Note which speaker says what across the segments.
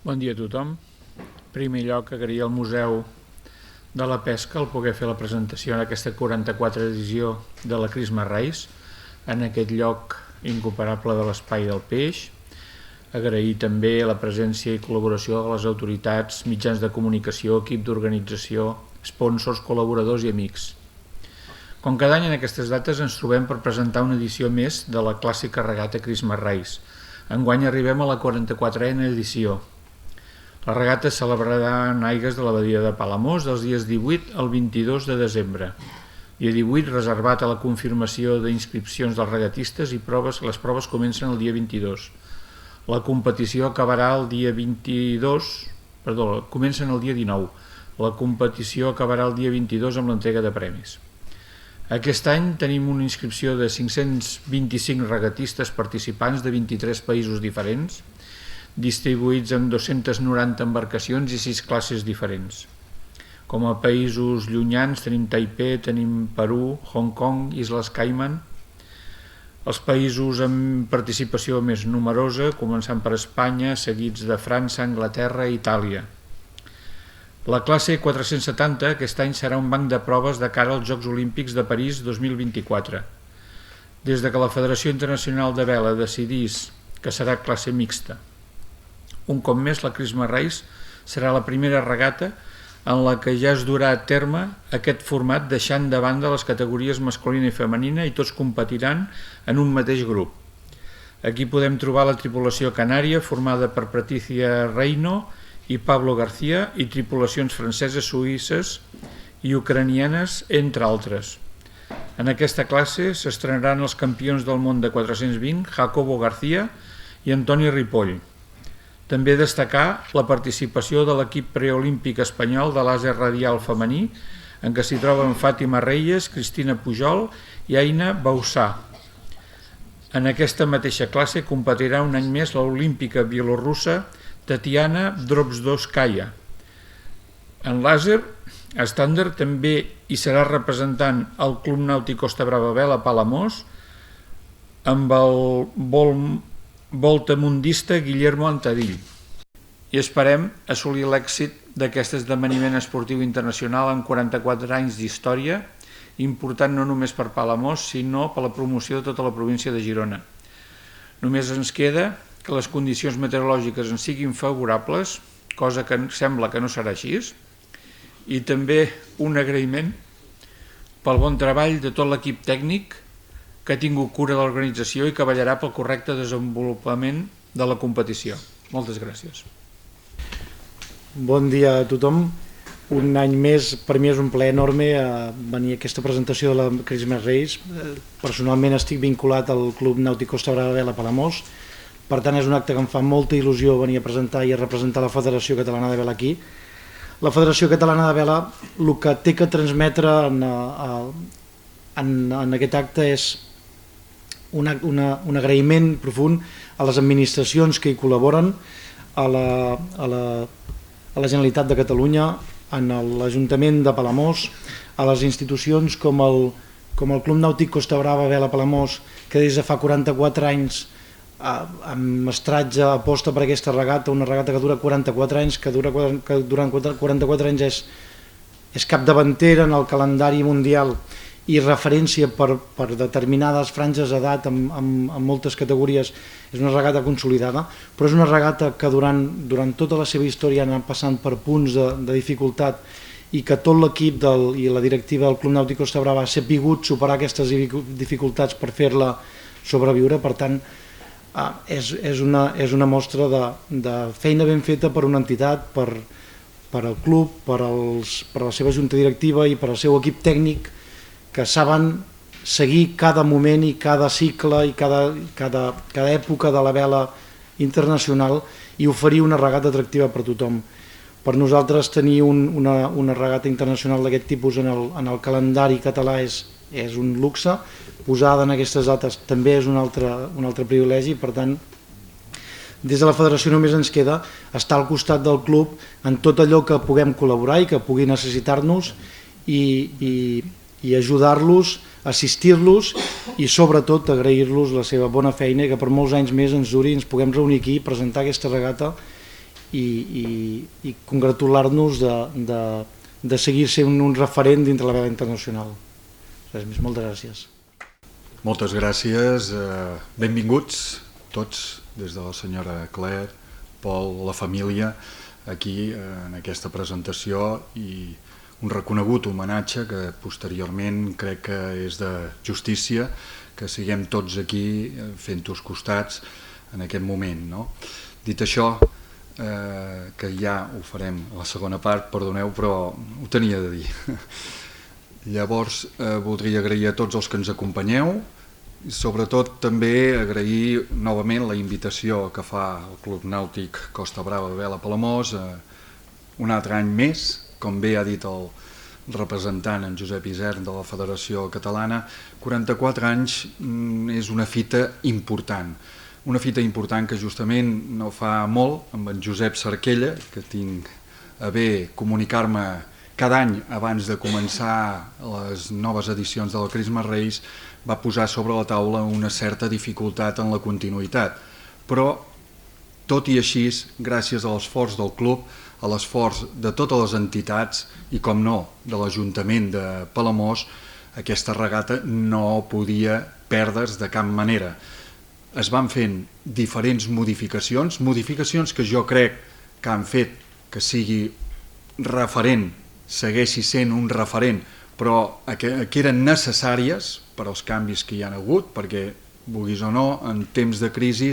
Speaker 1: Bon dia a tothom. En primer lloc, agrair al Museu de la Pesca el poder fer la presentació en aquesta 44a edició de la Christmas Race, en aquest lloc incomparable de l'Espai del Peix. Agrair també la presència i col·laboració de les autoritats, mitjans de comunicació, equip d'organització, sponsors, col·laboradors i amics. Com cada any en aquestes dates ens trobem per presentar una edició més de la clàssica regata Christmas Race. Enguany arribem a la 44a edició. La regata es celebrarà en aigües de la badia de Palamós dels dies 18 al 22 de desembre. Dia 18 reservat a la confirmació d'inscripcions dels regatistes i les proves comencen el dia 22. La competició acabarà el dia 19. La competició acabarà el dia 22 amb l'entrega de premis. Aquest any tenim una inscripció de 525 regatistes participants de 23 països diferents, distribuïts en 290 embarcacions i 6 classes diferents. Com a països llunyans tenim Taipei, tenim Perú, Hong Kong, Isles Caiman. Els països amb participació més numerosa, començant per Espanya, seguits de França, Anglaterra i Itàlia. La classe 470 aquest any serà un banc de proves de cara als Jocs Olímpics de París 2024. Des de que la Federació Internacional de Vela decidís que serà classe mixta, un cop més la Christmas Race serà la primera regata en la que ja es durà a terme aquest format, deixant de banda les categories masculina i femenina, i tots competiran en un mateix grup. Aquí podem trobar la tripulació canària formada per Patricia Reino i Pablo García i tripulacions franceses, suïsses i ucranianes, entre altres. En aquesta classe s'estrenaran els campions del món de 420, Jacobo García i Antoni Ripoll. També destacar la participació de l'equip preolímpic espanyol de làser radial femení, en què s'hi troben Fàtima Reyes, Cristina Pujol i Aina Bausà. En aquesta mateixa classe competirà un any més l'olímpica bielorrussa Tatiana Drobzdovskaya. En làser estàndard també hi serà representant el Club Nàutic Costa Brava Vela Palamós amb el voltamundista Guillermo Antadill. I esperem assolir l'èxit d'aquest esdeveniment esportiu internacional amb 44 anys d'història, important no només per Palamós, sinó per la promoció de tota la província de Girona. Només ens queda que les condicions meteorològiques ens siguin favorables, cosa que sembla que no serà així, i també un agraïment pel bon treball de tot l'equip tècnic que ha tingut cura de l'organització i que vetllarà pel correcte desenvolupament de la competició. Moltes gràcies.
Speaker 2: Bon dia a tothom. Un any més, per mi és un plaer enorme venir a aquesta presentació de la Christmas Race. Personalment estic vinculat al Club Nàutic Costa Brava Vela Palamós, per tant és un acte que em fa molta il·lusió venir a presentar i a representar la Federació Catalana de Vela aquí. La Federació Catalana de Vela el que té que transmetre en aquest acte és un agraïment profund a les administracions que hi col·laboren, a la Generalitat de Catalunya, a l'Ajuntament de Palamós, a les institucions com el Club Nàutic Costa Brava Vela Palamós, que des de fa 44 anys amb mestratge aposta per aquesta regata, una regata que dura 44 anys, que durant 44 anys és capdavantera en el calendari mundial i referència per determinades franges d'edat amb moltes categories. És una regata consolidada, però és una regata que durant tota la seva història ha anat passant per punts de dificultat i que tot l'equip i la directiva del Club Nàutic Costa Brava ha sabut superar aquestes dificultats per fer-la sobreviure. Per tant, és una mostra de feina ben feta per una entitat, per al club, per la seva junta directiva i per al seu equip tècnic, que saben seguir cada moment i cada cicle i cada època de la vela internacional i oferir una regata atractiva per tothom. Per nosaltres tenir una regata internacional d'aquest tipus en el calendari català és un luxe, posada en aquestes dates també és un altre privilegi. Per tant, des de la Federació només ens queda estar al costat del club en tot allò que puguem col·laborar i que pugui necessitar-nos i ajudar-los, assistir-los i sobretot agrair-los la seva bona feina i que per molts anys més ens duri i ens puguem reunir aquí, presentar aquesta regata i congratular-nos de seguir sent un referent dintre la vela internacional. Res més, moltes gràcies.
Speaker 3: Moltes gràcies, benvinguts tots, des de la senyora Claire, Pol, la família, aquí en aquesta presentació, i un reconegut homenatge que posteriorment crec que és de justícia que siguem tots aquí fent-nos costats en aquest moment, no? Dit això, que ja ho farem a la segona part, perdoneu, però ho tenia de dir. Llavors, voldria agrair a tots els que ens acompanyeu, i sobretot també agrair novament la invitació que fa el Club Nàutic Costa Brava Vela Palamós un altre any més, com bé ha dit el representant en Josep Isern de la Federació Catalana. 44 anys és una fita important que justament no fa molt amb en Josep Sarquella, que tinc a bé comunicar-me cada any abans de començar les noves edicions de la Crisma Reis, va posar sobre la taula una certa dificultat en la continuïtat. Però, tot i així, gràcies a l'esforç del club, a l'esforç de totes les entitats i, com no, de l'Ajuntament de Palamós, aquesta regata no podia perdre's de cap manera. Es van fent diferents modificacions que jo crec que han fet que sigui referent, segueixi sent un referent, però que eren necessàries per als canvis que hi ha hagut, perquè, vulguis o no, en temps de crisi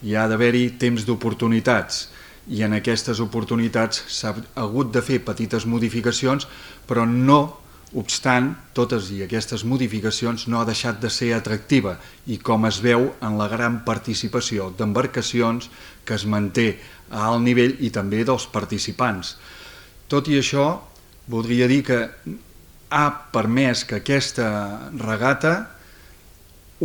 Speaker 3: hi ha d'haver-hi temps d'oportunitats, i en aquestes oportunitats s'ha hagut de fer petites modificacions, però no obstant totes i aquestes modificacions no ha deixat de ser atractiva, i com es veu en la gran participació d'embarcacions que es manté a alt nivell i també dels participants. Tot i això, voldria dir que ha permès que aquesta regata,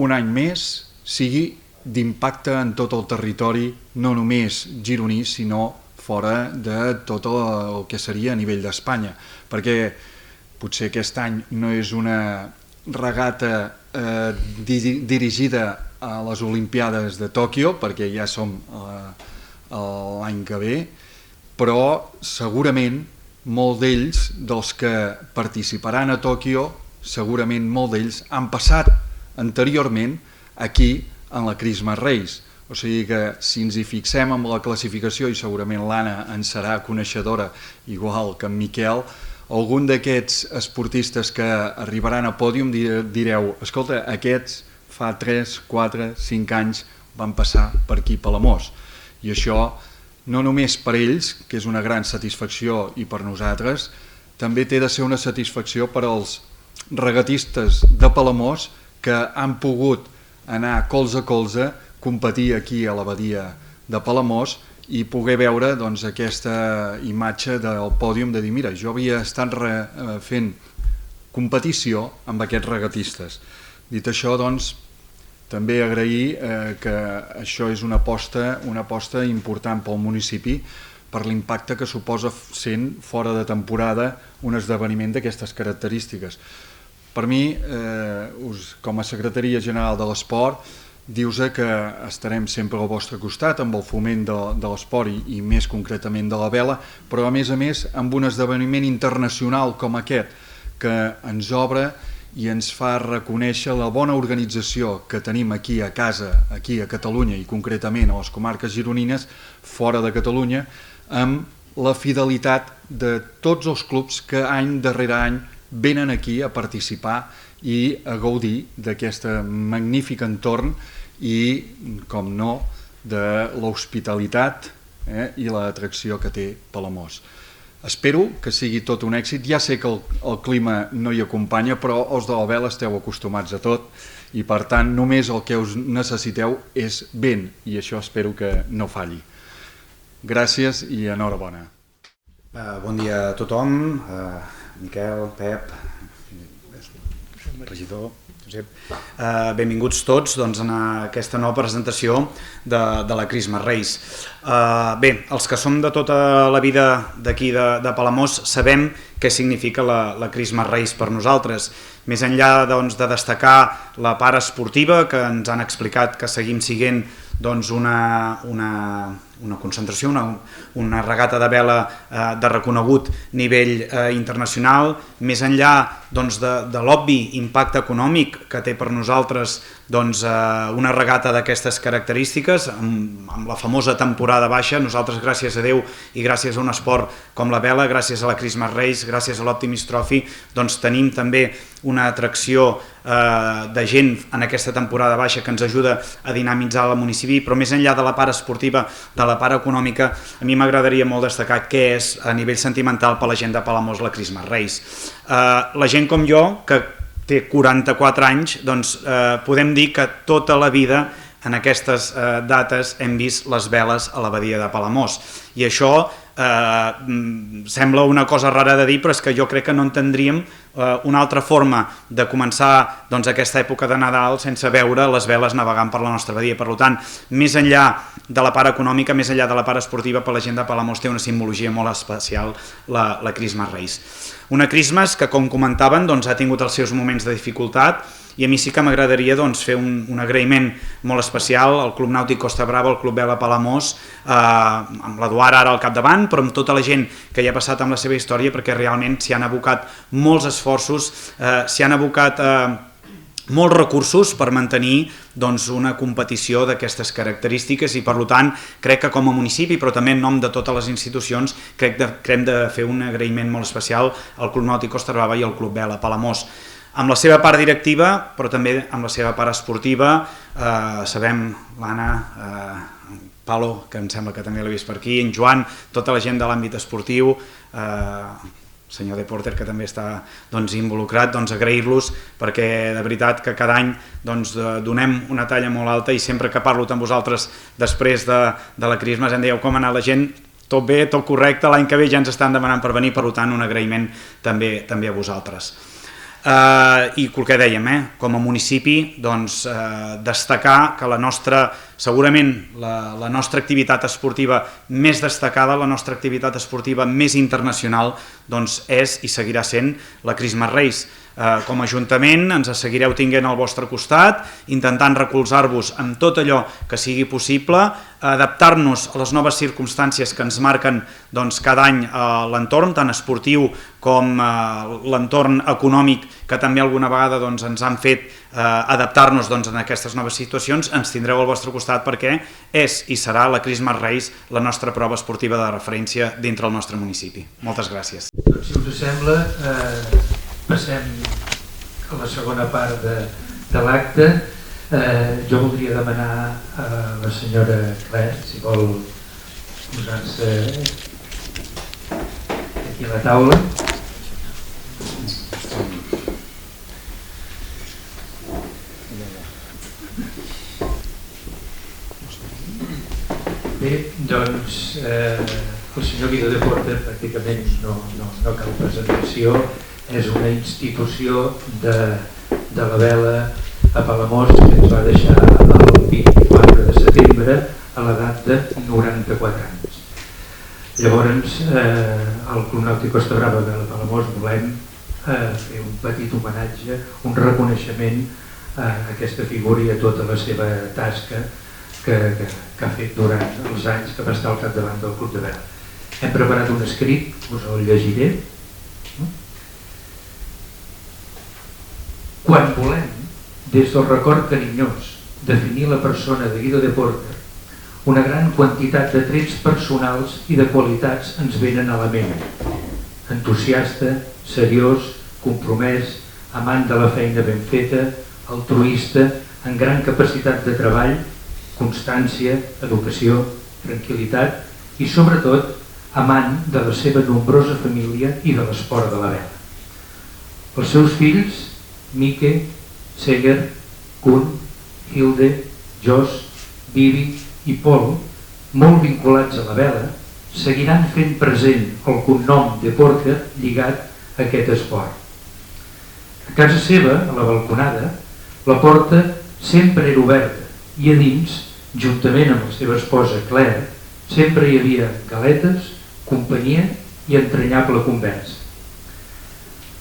Speaker 3: un any més, sigui d'impacte en tot el territori, no només gironí, sinó fora de tot el que seria a nivell d'Espanya, perquè potser aquest any no és una regata dirigida a les Olimpiades de Tòquio, perquè ja som l'any que ve, però segurament molts d'ells, dels que participaran a Tòquio, segurament molts d'ells han passat anteriorment aquí en la Crisma Reis. O sigui que si ens hi fixem amb la classificació, i segurament l'Anna en serà coneixedora igual que en Miquel, algun d'aquests esportistes que arribaran a pòdium direu, escolta, aquests fa 3, 4, 5 anys van passar per aquí a Palamós. I això no només per ells, que és una gran satisfacció, i per nosaltres, també té de ser una satisfacció per als regatistes de Palamós que han pogut anar colze a colze, competir aquí a la badia de Palamós i poder veure aquesta imatge del pòdium de dir, mira, jo havia estat fent competició amb aquests regatistes. Dit això, també agrair que això és una aposta important pel municipi per l'impacte que suposa sent fora de temporada un esdeveniment d'aquestes característiques. Per mi, com a Secretaria General de l'Esport, dius que estarem sempre al vostre costat amb el foment de l'esport i més concretament de la vela, però a més amb un esdeveniment internacional com aquest que ens obre i ens fa reconèixer la bona organització que tenim aquí a casa, aquí a Catalunya i concretament a les comarques gironines, fora de Catalunya, amb la fidelitat de tots els clubs que any darrere any venen aquí a participar i a gaudir d'aquest magnífic entorn i, com no, de l'hospitalitat i l'atracció que té Palamós. Espero que sigui tot un èxit. Ja sé que el clima no hi acompanya, però els de la vela esteu acostumats a tot i, per tant, només el que us necessiteu és vent, i això espero que no falli. Gràcies i enhorabona.
Speaker 4: Bon dia a tothom, Miquel, Pep, regidor, Josep. Benvinguts tots en aquesta nova presentació de la Crisma Reis. Bé, els que som de tota la vida d'aquí de Palamós sabem què significa la Crisma Reis per nosaltres. Més enllà de destacar la part esportiva, que ens han explicat que seguim siguent una una concentració, una regata de vela de reconegut nivell internacional, més enllà de l'obvi impacte econòmic que té per nosaltres una regata d'aquestes característiques, amb la famosa temporada baixa. Nosaltres, gràcies a Déu i gràcies a un esport com la vela, gràcies a la Christmas Race, gràcies a l'Optimist Trophy, tenim també una atracció de gent en aquesta temporada baixa que ens ajuda a dinamitzar el municipi, però més enllà de la part esportiva, de la part econòmica, a mi m'agradaria molt destacar què és a nivell sentimental per la gent de Palamós la Christmas Race. La gent com jo, que té 44 anys, podem dir que tota la vida en aquestes dates hem vist les veles a l'abadia de Palamós, i això sembla una cosa rara de dir, però és que jo crec que no entendríem una altra forma de començar aquesta època de Nadal sense veure les veles navegant per la nostra badia. Per tant, més enllà de la part econòmica, més enllà de la part esportiva, per la gent de Palamós té una simbologia molt especial la Christmas Race. Una Christmas que, com comentaven, ha tingut els seus moments de dificultat, i a mi sí que m'agradaria fer un agraïment molt especial al Club Nàutic Costa Brava, al Club Vela Palamós, amb l'Eduard ara al capdavant, però amb tota la gent que hi ha passat amb la seva història, perquè realment s'hi han abocat molts esforços, s'hi han abocat molts recursos per mantenir una competició d'aquestes característiques, i per tant crec que com a municipi, però també en nom de totes les institucions, crec que hem de fer un agraïment molt especial al Club Nàutic Costa Brava i al Club Vela Palamós, amb la seva part directiva, però també amb la seva part esportiva. Sabem, l'Anna, Palo, que em sembla que també l'he vist per aquí, en Joan, tota la gent de l'àmbit esportiu, senyor De Porter, que també està involucrat, agrair-los, perquè de veritat que cada any donem una talla molt alta, i sempre que parlo amb vosaltres després de la Christmas em dieu com ha anat la gent, tot bé, tot correcte, l'any que ve ja ens estan demanant per venir, per tant un agraïment també a vosaltres. I el que dèiem, com a municipi, destacar que segurament la nostra activitat esportiva més destacada, la nostra activitat esportiva més internacional, és i seguirà sent la Christmas Race. Com a Ajuntament ens seguireu tinguent al vostre costat, intentant recolzar-vos amb tot allò que sigui possible, adaptar-nos a les noves circumstàncies que ens marquen cada any l'entorn, tant esportiu com l'entorn econòmic, que també alguna vegada ens han fet adaptar-nos a aquestes noves situacions. Ens tindreu al vostre costat perquè és i serà la Christmas Race la nostra prova esportiva de referència dintre el nostre municipi. Moltes gràcies.
Speaker 1: Si us sembla, passem a la segona part de l'acte. Jo voldria demanar a la senyora Claire si vol posar-se aquí a la taula. Bé, doncs el senyor Guido de Porter pràcticament no cal presentació, és una institució de la vela a Palamós que ens va deixar el 24 de setembre a l'edat de 94 anys. Llavors, al Club Nàutic Costa Brava de Palamós volem fer un petit homenatge, un reconeixement a aquesta figura i a tota la seva tasca que ha fet durant els anys que va estar al capdavant del Club de Vela. Hem preparat un escrit, us el llegiré. Quan volem, des del record carinyós, definir la persona de Guido de Porter, una gran quantitat de trets personals i de qualitats ens venen a la ment. Entusiasta, seriós, compromès, amant de la feina ben feta, altruista, amb gran capacitat de treball, constància, educació, tranquil·litat i, sobretot, amant de la seva nombrosa família i de l'esport de la vela. Els seus fills, Mike, Seger, Kun, Hilde, Jos, Vivi i Pol, molt vinculats a la vela, seguiran fent present el cognom de Porter lligat a aquest esport. A casa seva, a la balconada, la porta sempre era oberta i a dins, juntament amb la seva esposa Claire, sempre hi havia galetes, companyia i entranyable conversa.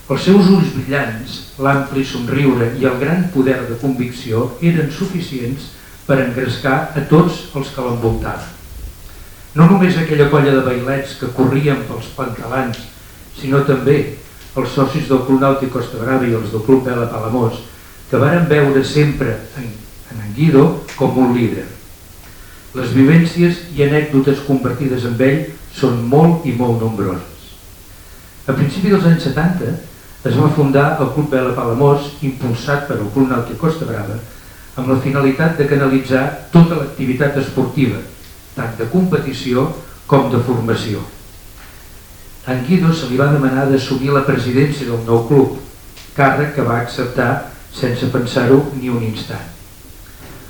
Speaker 1: Els seus ulls brillants, l'ampli somriure i el gran poder de convicció eren suficients per engrescar a tots els que l'envoltaven.
Speaker 5: No només aquella colla de bailets que corrien pels pantalans, sinó també els socis del Club Nàutic Costa Brava i els del Club Vela Palamós, que varen veure sempre en Guido com un líder. Les vivències i anècdotes compartides amb ell són molt i molt nombroses. A principi dels anys 70 es va fundar el Club Vela Palamós, impulsat per el Club Nàutic Costa Brava, amb la finalitat de canalitzar tota l'activitat esportiva, tant de competició com de formació. A en Guido se li va demanar d'assumir la presidència del nou club, càrrec que va acceptar sense pensar-ho ni un instant.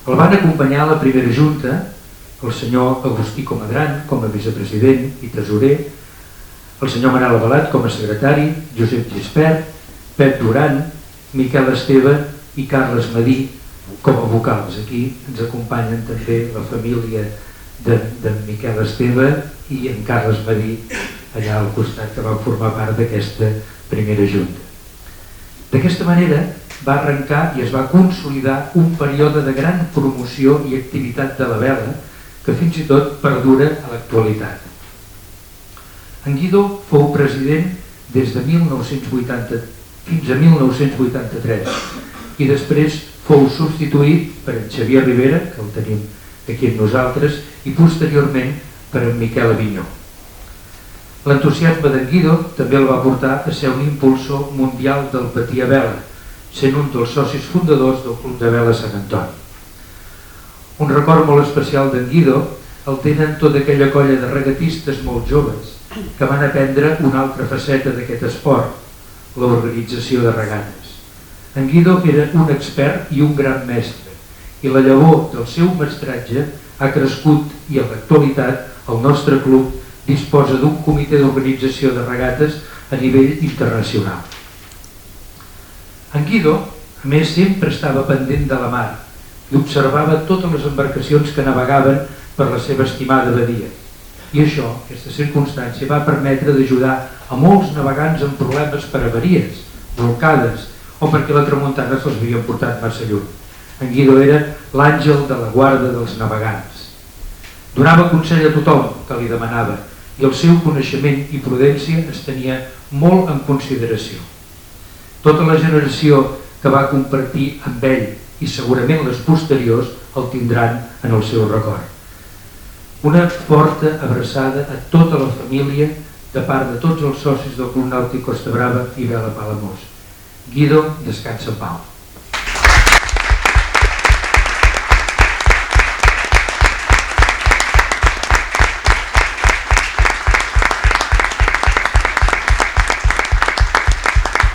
Speaker 5: El van acompanyar a la primera junta el senyor Agustí Comadran com a vicepresident i tesorer, el senyor Manel Avalat com a secretari, Josep Gispert, Pep Duran, Miquel Esteve i Carles Madí com a vocals. Aquí ens acompanyen també la família d'en Miquel Esteve i en Carles Madí allà al costat, que van formar part d'aquesta primera junta. D'aquesta manera va arrencar i es va consolidar un període de gran promoció i activitat de la vela que fins i tot perdura a l'actualitat. En Guido fou president des de 1980 fins a 1983 i després fou substituït per en Xavier Rivera, que el tenim aquí amb nosaltres, i posteriorment per en Miquel Avinyó. L'entusiasme d'en Guido també el va portar a ser un impulsor mundial del patí a vela, sent un dels socis fundadors del Club de Vela Sant Antoni. Un record molt especial d'en Guido el tenen tota aquella colla de regatistes molt joves que van aprendre una altra faceta d'aquest esport, l'organització de regates. En Guido era un expert i un gran mestre, i la llavor del seu mestratge ha crescut i en l'actualitat el nostre club disposa d'un comitè d'organització de regates a nivell internacional. En Guido, a més, sempre estava pendent de la mar i observava totes les embarcacions que navegaven per la seva estimada badia. I això, aquesta circumstància, va permetre d'ajudar a molts navegants amb problemes per avaries, bolcades o perquè la tramuntana se'ls havia portat massa lluny. En Guido era l'àngel de la guarda dels navegants. Donava consell a tothom que li demanava i el seu coneixement i prudència es tenia molt en consideració. Tota la generació que va compartir amb ell i segurament les posteriors el tindran en el seu record. Una forta abraçada a tota la família de part de tots els socis del Club Nàutic Costa Brava i Vela Palamós. Guido, descansa en pau.